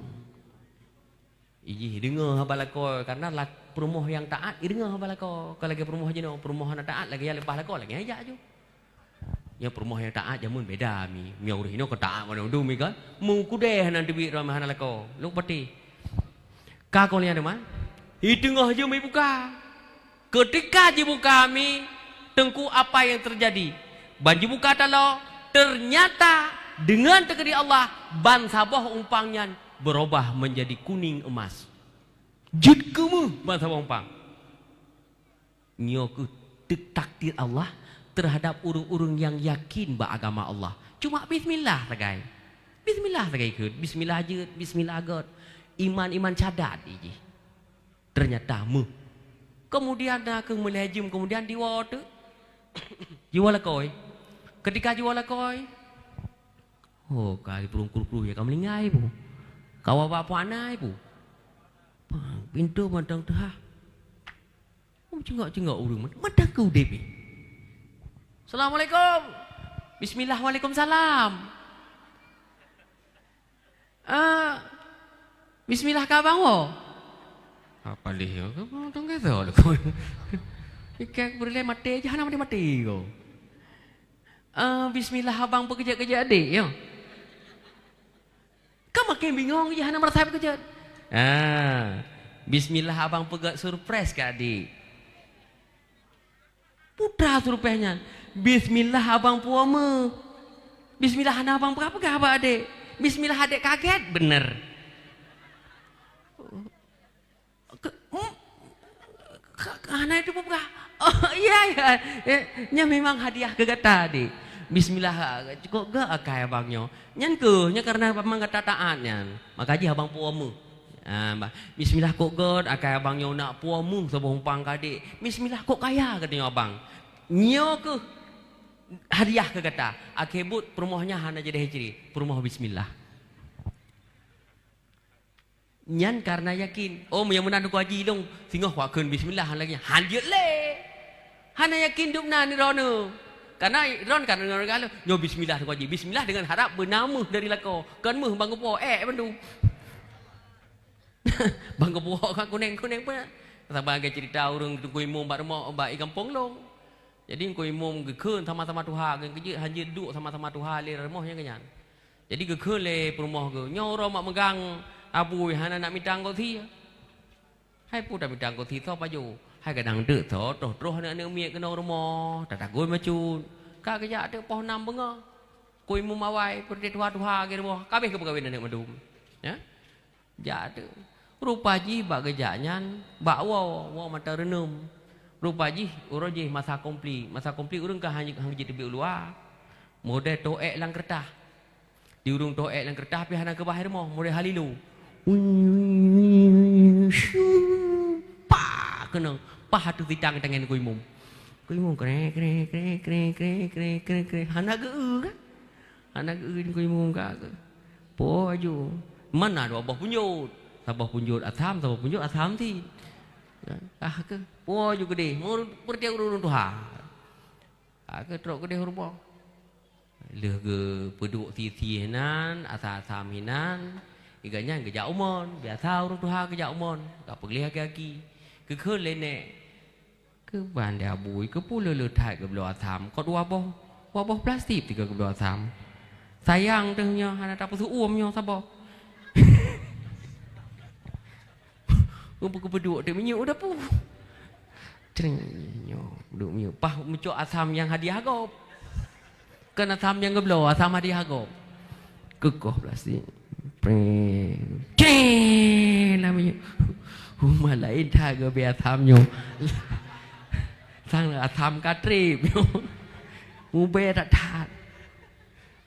Iji dengar habalako karena perumah yang taat dengar habalako. Kalau lagi perumah je no, perumah yang taat lagi yang lepas lako lagi ajak je. Ya perumah yang taat jamun beda mi. Mi urus ini ko taat mana undu mi kan. Mu kudeh nan duit ramah lako. Lu pati. Kakak lihat mana? I tengah je mi buka. Ketika je buka mi tengku apa yang terjadi? Banji buka talo, ternyata dengan takdir Allah ban sabah umpangnya berubah menjadi kuning emas. Jid kamu ban sabah umpang. Nyoku takdir Allah terhadap urung-urung yang yakin ba agama Allah. Cuma bismillah sagai. Bismillah sagai ke. Bismillah jeut, bismillah god. Iman-iman cadat iji. Ternyata mu. Kemudian ke melajim kemudian diwa tu. Jiwa lakoi. Ketika jiwa lakoi. Oh, kali perung-kuru ya kamu lingai bu. Kau apa anai bu. Pintu mandang dah. Cengok-cengok urung mandang kau debi. Assalamualaikum. Bismillah waalaikumsalam. Bismillah kabang wo. Apa dia? Kau tong kata lakoi. Ikan berilai mati aja, hana mati kau. Bismillah abang pekerja-kerja adik, ya. Kau makin bingung je, hana merasa pekerja. Bismillah abang pegat surprise ke adik. Putra surprise-nya. Bismillah abang puama. Bismillah hana abang pegat abang adik. Bismillah adik kaget, bener. Hana itu pegat. Oh iya ya, nya memang hadiah ke tadi. Bismillah cukup ke akai abangnya. Nyan ke nya karena memang kata taat nyan. Makaji abang puamu. Bismillah kok god akai abangnya nak puamu sebab umpang kadik. Bismillah kok kaya katanya abang. Nyo ke hadiah ke kata. Akebut perumahnya hana jadi hijri. Perumah bismillah. Nyan karena yakin. Oh yang menandu ku haji dong. Singoh wakeun bismillah lagi. Hanjut le. Hana yakin dupna ni rono. Karena ron kan dengan regalo. Nyo bismillah ku haji. Bismillah dengan harap bernama dari lako. Kan meh bang kepo bandu. Bang kepo kan kuneng-kuneng pun. Sabang ke cerita urang ku imum bak remok bak i kampung long. Jadi ku imum gekeun sama-sama Tuhan ke kerja hanjut duk sama-sama Tuhan le remoh nya kenyan. Jadi gekeun le perumah ke. Nyo ro mak megang Abu hana nak mitang kau thi. Hai pu dah mitang kau thi tho pa ju. Hai kadang dek tho terus nak miek kena rumah. Tak takoi macun. Ka kerja ada poh nam benga. Koi mu mawai perti tuha-tuha ke rumah. Kabeh ke pegawai nak madum. Ya. Ja ada. Rupa ji bak kerjanyan bak wa mata renum. Rupa ji urang ji masa komplit. Masa komplit urang ka hang ji tebi luar. Model toek lang kertah. Di urung toek lang kertah pi hana ke bahir moh model halilu. Pa kena pa tu ditang tangan ku imum kre hana ge ku imum ka po aju mana do abah punjut sabah punjut atham ti ke po aju gede mur perti urun tuha ke trok gede rumah leh ge peduk ti hinan atham hinan iganya kerja umon biasa urang tuha kerja umon tak pergi lagi ke lene ke bandai abui ke pula letak ke belah atam kau wabah plastik tiga ke belah atam sayang tehnya hana tak pesu umnya sabah ke beduk dia menyuk dah pu cering beduk menyuk pah mencok atam yang hadiah gop kan atam yang ke belah atam hadiah gop kekoh plastik namanya rumah lain tak ke biar thamnya sang là tham cá trip mu be tak tat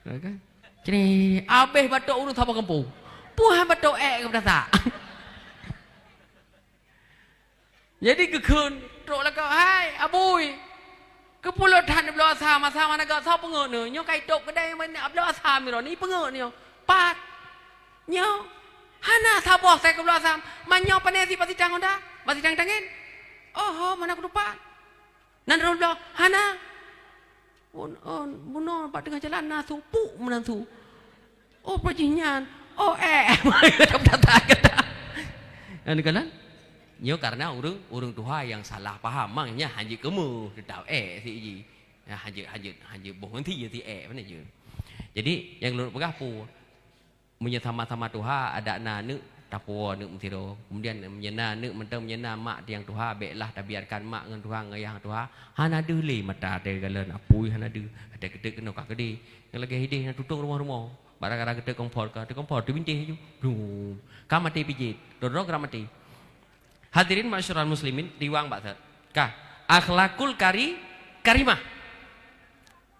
kan jadi abeh batok urut thapa kampung puhan batok ke berasa jadi kekeun trok la ka hai abui ke pulau than belah sama nak ka thau pengeut ne nyo kai tok kedai men belah sama mi ro ni pengeut ni pat nyo hana saboh saya ke belah sam manyo panesi pasti tang onda pasti tang tangin oh mana aku lupa nan ro belah hana buno pak tengah jalan nasu pu menantu oh perjinyan oh kata anu kalan nyo karena urang tuha yang salah paham mangnya hanji kemu tahu si ji hanji bohong ti mana je jadi yang lu pegah pu menyama-sama Tuhan ada na tapuwa mtiro kemudian menyena menyena mak tiang Tuhan beklah tak biarkan mak dengan Tuhan ngayah Tuhan hana deuli mata te galan apui hana de ada gede kena ka gede yang lagi hidih na tutung rumah barang-barang gede kompor ka tu bintih ju ka mati pijit dorok ra mati hadirin masyarakat muslimin diwang bak ka akhlakul karimah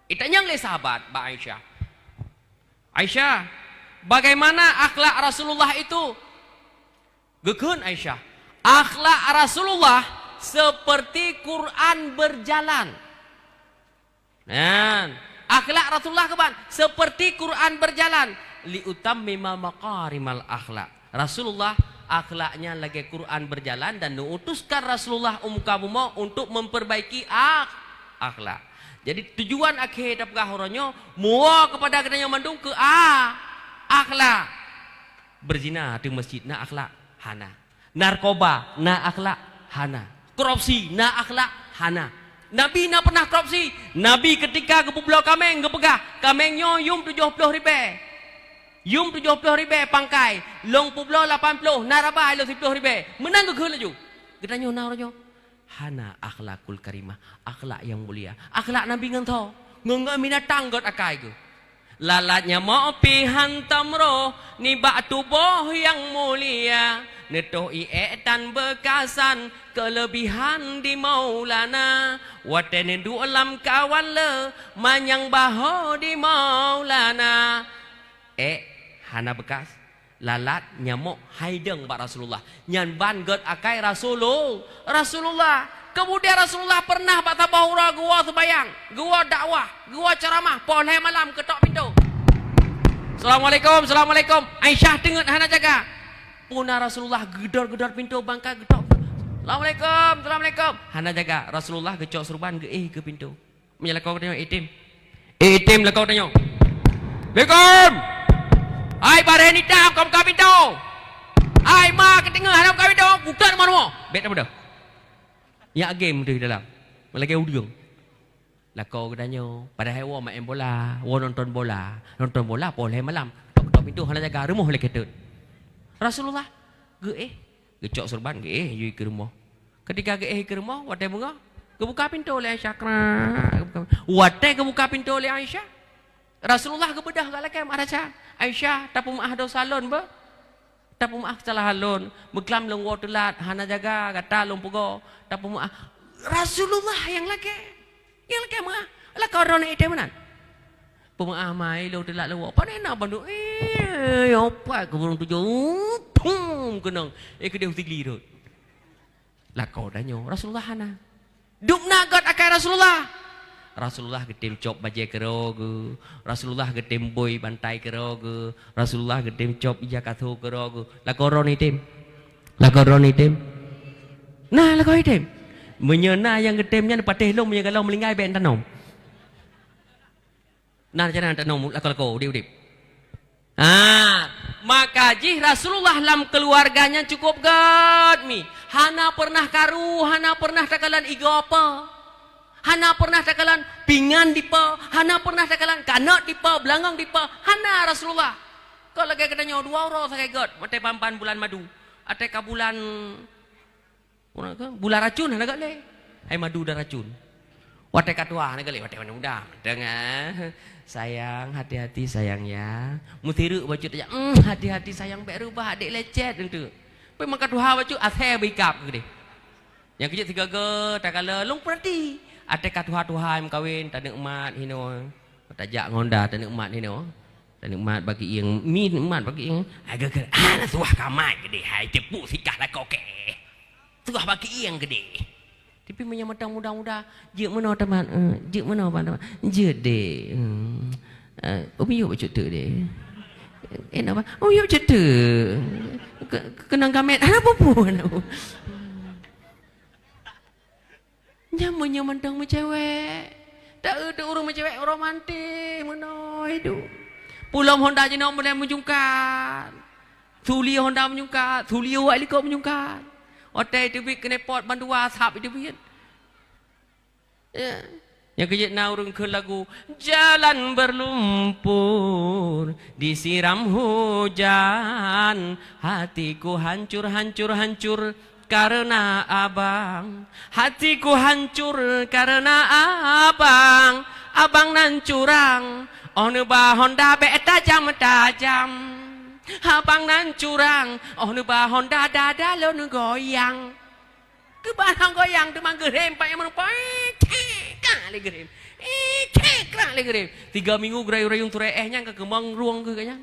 itanyang le sahabat ba Aisyah bagaimana akhlak Rasulullah itu? Gekeun Aisyah. Akhlak Rasulullah seperti Quran berjalan. Akhlak Rasulullah kawan seperti Quran berjalan. Li utammima maqarimal akhlak. Rasulullah akhlaknya lagi Quran berjalan dan diutuskan Rasulullah kamu untuk memperbaiki akhlak. Jadi tujuan akhir dapkah horonyo mua kepada kedanya mandung ke akhlak berzina di masjid na akhlak hana narkoba na akhlak hana korupsi na akhlak hana Nabi na pernah korupsi Nabi ketika ke pulau kameng kepegah kamengnya yum 70 ribu pangkai long pulau 80 naraba 10 ribu menang ke laju ketanya naronyo hana akhlakul karimah akhlak yang mulia akhlak Nabi ngentho ngengga minatang got akai ke lalatnya mau pihantam roh ni bak tubuh yang mulia netuh ietan bekasan kelebihan di maulana Watanin du alam kawan le manyang baho di maulana. Hana bekas lalat nyamuk haideng pak Rasulullah. Nyan ban god akai Rasulullah. Kemudian Rasulullah pernah pak tabahura gua sembayang, gua dakwah, gua ceramah, poleh malam ketok pintu. Assalamualaikum. Aisyah dengar hana jaga. Puna Rasulullah gedor-gedor pintu bangka gedor. Assalamualaikum. Hana jaga. Rasulullah gecok serban ke pintu. Menyelakau tengok itim lekau tengok. Assalamualaikum. Ai bare ni dah kau buka pintu. Ai ma ke tengah hana buka pintu. Bukan mana? Bet apa dah? Ya game tu dalam. Malagi audio. Lakau katanya, padahal wa main bola, wa nonton bola boleh malam. Ketok pintu hana jaga rumah oleh ketut. Rasulullah gecok serban yui ke rumah. Ketika ke rumah, watai bunga, kebuka pintu oleh Aisyah. Watai kebuka pintu oleh Aisyah. Rasulullah kebedah galakan maraca. Aisyah tapu maah do salon ba? Tapu maah salah halon, beklam lengwo telat hana jaga kata lumpugo, tapu maah. Rasulullah yang laki. Yang lagi mah, lah kau orang itu mana? Pemaah mai lo telat lo, apa ni nak bandu? Apa kau orang tujuh, pum kenang, kedai tigli tu. Lah kau dah nyo, Rasulullah hana. Duk nagot akai Rasulullah getem cop bajai kerogu, Rasulullah getem boy bantai kerogu, Rasulullah getem cop ija katho kerogu. Lah kau orang itu, nah lah kau itu. Menyena yang getemnya patih long yang galau melinggai ben tanom. Nah jangan tanom lakal udip. Maka jih Rasulullah dalam keluarganya cukup gadmi. Hana pernah karu, hana pernah takalan igopa. Hana pernah takalan pingan dipa, hana pernah takalan kanak dipa, belangang dipa. Hana Rasulullah. Kau lagi katanya 2 orang sakai god, mate pampan bulan madu. Ate ka bulan racun nak le. Hai madu dan racun. Watai katua nak le, watai mana muda. Dengar. Sayang, hati-hati sayang ya. Mutiru baju aja. Hati-hati sayang berubah adik lecet itu. Pai makan tuha baju athe bikap gede. Yang kecil 3 ge tak kala long perhati. Ate katuha-tuha em kawin tak nikmat hino. Tajak ngonda tak nikmat hino. Tak nikmat bagi yang nikmat bagi yang agak tuah kamai gede. Hai cepu sikah lah kau ke. Tuah bagi yang gede. Tapi menyamatan muda-muda, je mana teman, je mana teman, je deh. Umi yuk baca tu deh. Apa? Oh yuk baca tu. Kenang kamet, apa pun. Jangan menyamatan cewek. Tak ada orang cewek romantis, mana itu. Pulau Honda je nak boleh menjungkat. Thuli Honda menjungkat, Thuli awak kau menjungkat. Otai itu kena pot bandua sahab itu biar. Yang kejut naurung ke lagu jalan berlumpur disiram hujan hatiku hancur karena abang hatiku hancur karena abang nan curang onu bah Honda be tajam abang nan curang, nu bah Honda dada lo nu goyang, ke barang goyang tu mangga rem pak yang mana pak, kah lagi rem, kah lagi rem, 3 minggu gerayu-rayung turai nya ke kembang ruang ke kayaknya,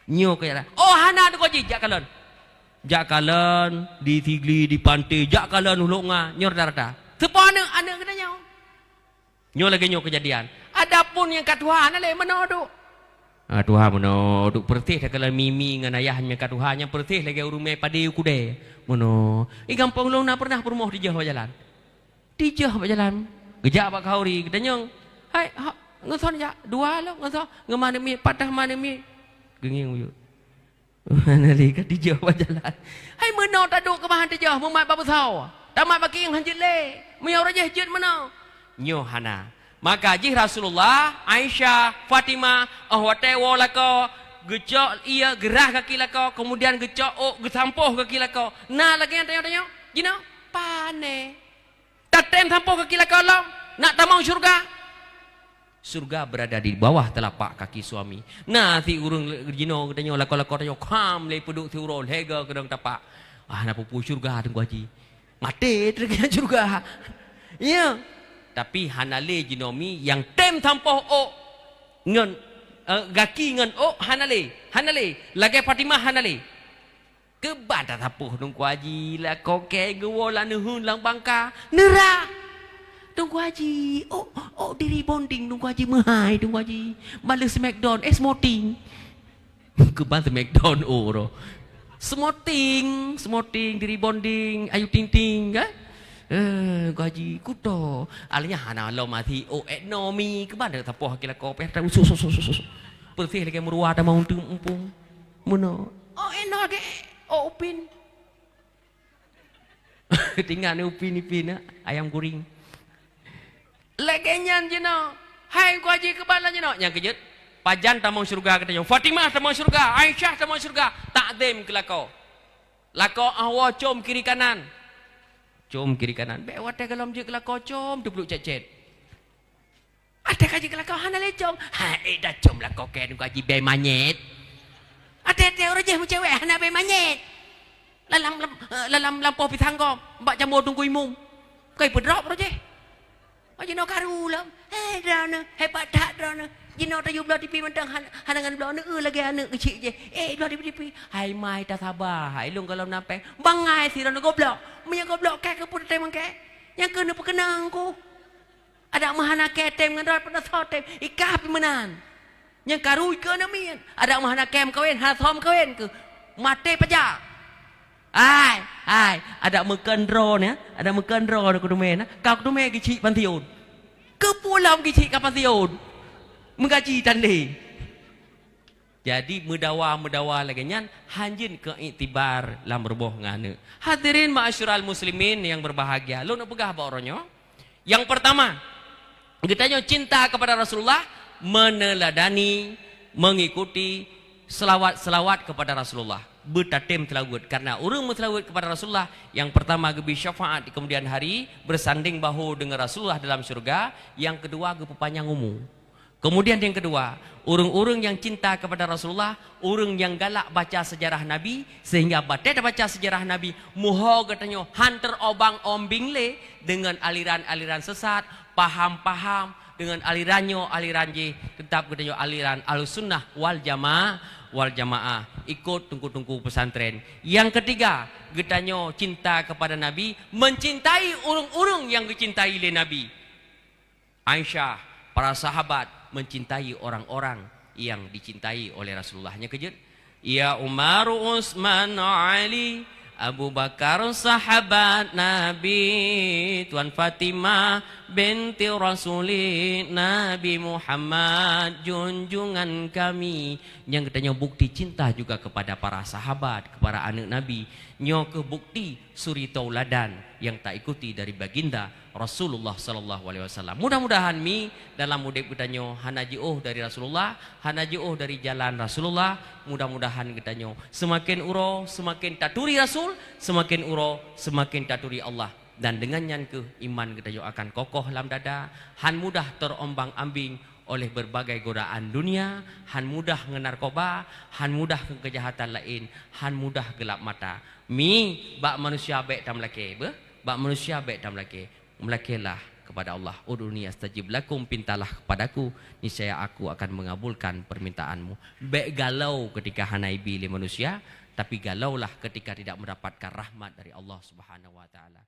nyo kaya lah, oh hana tu koji jak kalan di tigli di pantai jak kalan ulok nga nyor darata, sepon anak kena nyo lagi nyo kejadian, adapun yang katuhan ale menodo. Tuhan mono duk pertih dah kalau mimi dengan ayahnya kat Tuhannya pertih lagi urumai padi kude mono gampang long nak pernah permoh di jauh jalan gejak pak kauri gedanyong hai ngoson ja 2 lo ngoson ngemana mi patah mana mi genging uyu mana lagi di jauh jalan hai mono tak duk ke bahan di jauh memat babu sau tamat bagi yang hanjit le miau raja hijit mono nyo hana. Maka jih Rasulullah, Aisyah, Fatimah, watai walako, gecok ia gerah kaki lako, kemudian gecok gesampoh kaki lako. Nah lagi yang tanya-tanya, jino pane. Tatem sampoh kaki lako lo, nak tamang surga. Surga berada di bawah telapak kaki suami. Nah si urung jino tanya lako tanya kam le peduk si urol hega kedang tapak. Nak pupu surga tunggu haji. Mati terkena surga. Ya. Tapi hanale jinomi yang tem tampoh o ngen gaki ngen o hanale lagi Fatimah hanale ke bada tapuh nungku haji lah koke gewola nuhun lang bangka nera nungku haji diri bonding nungku haji mahai nungku haji balik smackdown smoting ke balik smackdown ro smoting diri bonding ayu ting ting kan gaji kuto alnya hana lo mati ekonomi ke bada tapuh kila kope ta sus bersih lagi meruah ta mau tumpung mono enak de upin tinggal ni upin ayam goreng lagi nyan jeno hai gaji ke bala jeno yang kejut pajan ta mau surga katanya Fatimah ta mau surga Aisyah ta mau surga takdim ke lako awa com kiri kanan be wate kalau je ke lako com tu peluk cecet ada kaji ke lako hana le com dah com lako ken gaji be manyet ada orang je cewek hana be manyet lalam lampau pitang ko mbak jambo tunggu imum kai pedrop ro je jino karu lam drana hebat tak drana jino ta yub di pi mentang hanangan blo ne lagi anak kecil je blo di pi hai mai ta sabar hai lung kalau nape bangai si rana goblok punya goblok ke pun tem ke yang kena perkenang ku ada mahana ke tem ngan pada sotem ikap menan yang karu ke namian ada mahana kem kawin ha thom kawin ke mate pajak ai ada mekendro ne ada mekendro ku dumen kau dumen kecil pantiun ke pulau kecil ke pantiun menggaji tanding jadi medawa lagi nyan hanjin ke iktibar lam berboh ngane hadirin ma'asyiral muslimin yang berbahagia lu nak pegah apa orangnya yang pertama kita cinta kepada Rasulullah meneladani mengikuti selawat kepada Rasulullah bertatim telawud karena orang telawud kepada Rasulullah yang pertama gebi syafaat di kemudian hari bersanding bahu dengan Rasulullah dalam surga yang kedua gebu panjang umur kemudian yang kedua orang-orang yang cinta kepada Rasulullah orang yang galak baca sejarah Nabi sehingga baca baca sejarah Nabi muho katanya hantar obang ombing le dengan aliran-aliran sesat paham-paham dengan aliran je tetap katanya aliran Ahlussunnah wal Jamaah ikut tunggu pesantren. Yang ketiga, getanyo cinta kepada Nabi, mencintai urung-urung yang dicintai oleh Nabi. Aisyah, para sahabat mencintai orang-orang yang dicintai oleh Rasulullahnya kejut. Ya Umar, Utsman, Ali, Abu Bakar sahabat Nabi, Tuan Fatimah binti Rasuli Nabi Muhammad junjungan kami. Yang katanya bukti cinta juga kepada para sahabat, kepada anak Nabi. Nyo ke bukti suri tauladan yang tak ikuti dari baginda Rasulullah sallallahu alaihi wasallam. Mudah-mudahan mi dalam mudip kita nyo hanaji dari Rasulullah, hanaji dari jalan Rasulullah. Mudah-mudahan kita nyo semakin uro semakin taturi Rasul, semakin uro semakin taturi Allah. Dan dengan yang ke iman kita nyo akan kokoh dalam dada, han mudah terombang-ambing oleh berbagai godaan dunia, han mudah ngenarkoba, han mudah ke kejahatan lain, han mudah gelap mata. Mi bak manusia baik tam laki, bak manusia baik tam laki. Melakilah kepada Allah. Ud'uni astajib lakum, pintalah kepadaku, niscaya aku akan mengabulkan permintaanmu. Baik galau ketika hanai pilih manusia, tapi galaulah ketika tidak mendapatkan rahmat dari Allah Subhanahu wa taala.